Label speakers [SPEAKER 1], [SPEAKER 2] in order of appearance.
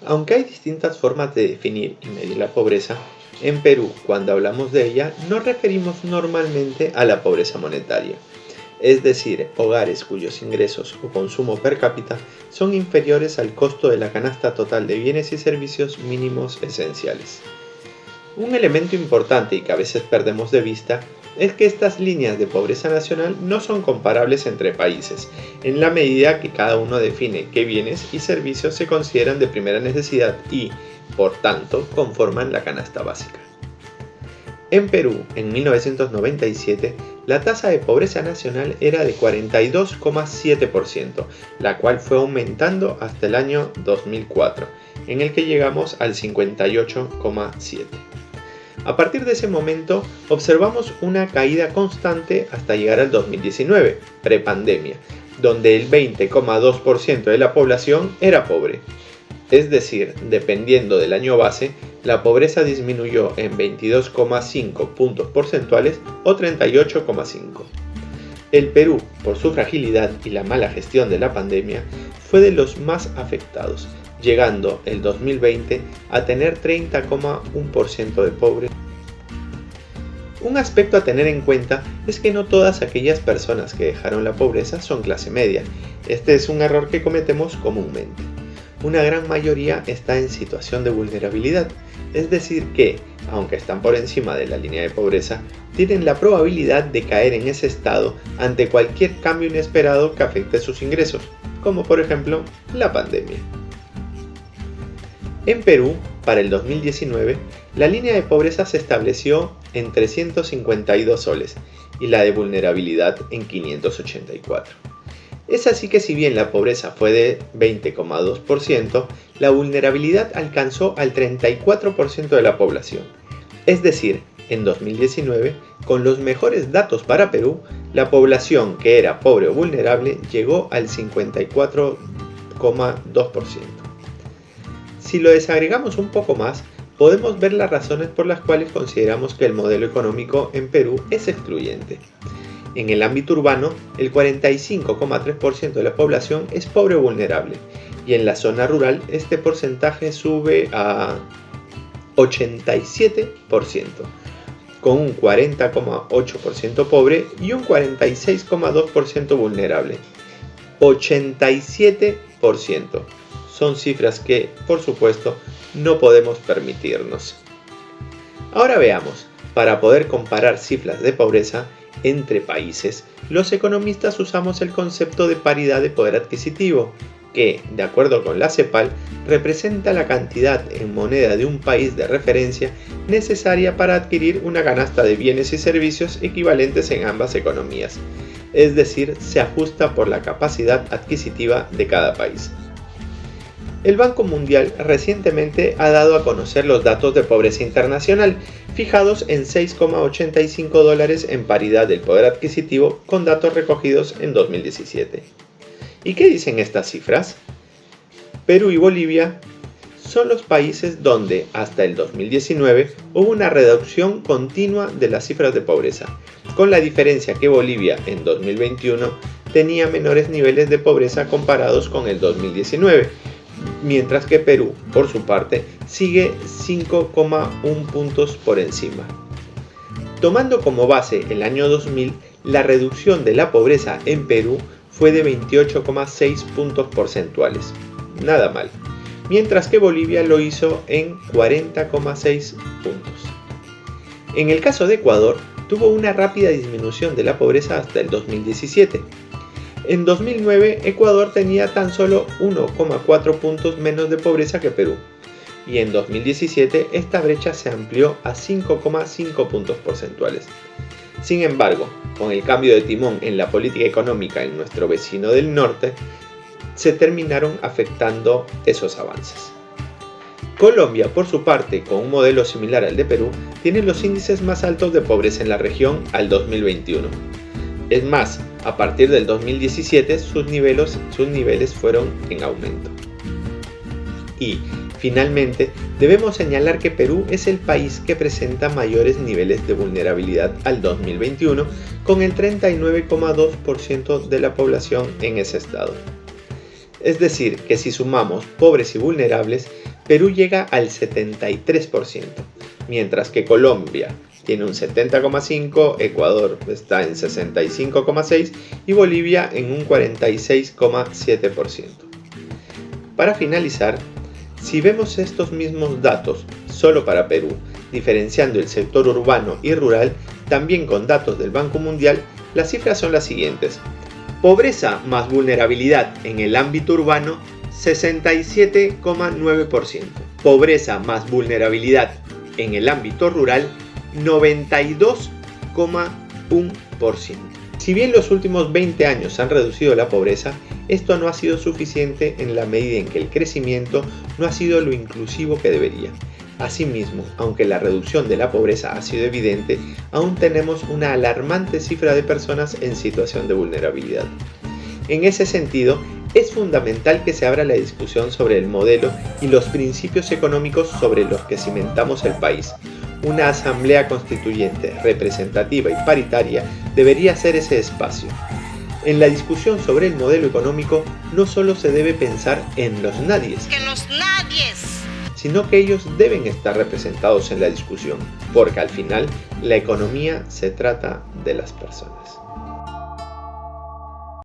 [SPEAKER 1] Aunque hay distintas formas de definir y medir la pobreza, en Perú, cuando hablamos de ella, nos referimos normalmente a la pobreza monetaria, es decir, hogares cuyos ingresos o consumo per cápita son inferiores al costo de la canasta total de bienes y servicios mínimos esenciales. Un elemento importante y que a veces perdemos de vista es que estas líneas de pobreza nacional no son comparables entre países, en la medida que cada uno define qué bienes y servicios se consideran de primera necesidad y, por tanto, conforman la canasta básica. En Perú, en 1997, la tasa de pobreza nacional era de 42,7%, la cual fue aumentando hasta el año 2004, en el que llegamos al 58,7%. A partir de ese momento, observamos una caída constante hasta llegar al 2019, prepandemia, donde el 20,2% de la población era pobre. Es decir, dependiendo del año base, la pobreza disminuyó en 22,5 puntos porcentuales o 38,5. El Perú, por su fragilidad y la mala gestión de la pandemia, fue de los más afectados, llegando el 2020 a tener 30,1% de pobres. Un aspecto a tener en cuenta es que no todas aquellas personas que dejaron la pobreza son clase media. Este es un error que cometemos comúnmente. Una gran mayoría está en situación de vulnerabilidad, es decir que, aunque están por encima de la línea de pobreza, tienen la probabilidad de caer en ese estado ante cualquier cambio inesperado que afecte sus ingresos, como por ejemplo la pandemia. En Perú, para el 2019, la línea de pobreza se estableció en 352 soles y la de vulnerabilidad en 584. Es así que si bien la pobreza fue de 20,2%, la vulnerabilidad alcanzó al 34% de la población. Es decir, en 2019, con los mejores datos para Perú, la población que era pobre o vulnerable llegó al 54,2%. Si lo desagregamos un poco más, podemos ver las razones por las cuales consideramos que el modelo económico en Perú es excluyente. En el ámbito urbano, el 45,3% de la población es pobre o vulnerable, y en la zona rural este porcentaje sube a 87%, con un 40,8% pobre y un 46,2% vulnerable. 87%. Son cifras que, por supuesto, no podemos permitirnos. Ahora veamos, para poder comparar cifras de pobreza entre países, los economistas usamos el concepto de paridad de poder adquisitivo, que, de acuerdo con la CEPAL, representa la cantidad en moneda de un país de referencia necesaria para adquirir una canasta de bienes y servicios equivalentes en ambas economías, es decir, se ajusta por la capacidad adquisitiva de cada país. El Banco Mundial recientemente ha dado a conocer los datos de pobreza internacional, fijados en $6,85 en paridad del poder adquisitivo con datos recogidos en 2017. ¿Y qué dicen estas cifras? Perú y Bolivia son los países donde, hasta el 2019, hubo una reducción continua de las cifras de pobreza, con la diferencia que Bolivia en 2021 tenía menores niveles de pobreza comparados con el 2019, mientras que Perú, por su parte, sigue 5,1 puntos por encima. Tomando como base el año 2000, la reducción de la pobreza en Perú fue de 28,6 puntos porcentuales. Nada mal. Mientras que Bolivia lo hizo en 40,6 puntos. En el caso de Ecuador, tuvo una rápida disminución de la pobreza hasta el 2017. En 2009, Ecuador tenía tan solo 1,4 puntos menos de pobreza que Perú, y en 2017 esta brecha se amplió a 5,5 puntos porcentuales. Sin embargo, con el cambio de timón en la política económica en nuestro vecino del norte, se terminaron afectando esos avances. Colombia, por su parte, con un modelo similar al de Perú, tiene los índices más altos de pobreza en la región al 2021. Es más, a partir del 2017 sus niveles fueron en aumento. Y, finalmente, debemos señalar que Perú es el país que presenta mayores niveles de vulnerabilidad al 2021, con el 39,2% de la población en ese estado. Es decir, que si sumamos pobres y vulnerables, Perú llega al 73%, mientras que Colombia tiene un 70,5%, Ecuador está en 65,6% y Bolivia en un 46,7%. Para finalizar, si vemos estos mismos datos solo para Perú, diferenciando el sector urbano y rural, también con datos del Banco Mundial, las cifras son las siguientes. Pobreza más vulnerabilidad en el ámbito urbano, 67,9%. Pobreza más vulnerabilidad en el ámbito rural, 92,1%. Si bien los últimos 20 años han reducido la pobreza, esto no ha sido suficiente en la medida en que el crecimiento no ha sido lo inclusivo que debería. Asimismo, aunque la reducción de la pobreza ha sido evidente, aún tenemos una alarmante cifra de personas en situación de vulnerabilidad. En ese sentido, es fundamental que se abra la discusión sobre el modelo y los principios económicos sobre los que cimentamos el país. Una asamblea constituyente, representativa y paritaria debería ser ese espacio. En la discusión sobre el modelo económico no solo se debe pensar en los nadies, sino que ellos deben estar representados en la discusión, porque al final la economía se trata de las personas.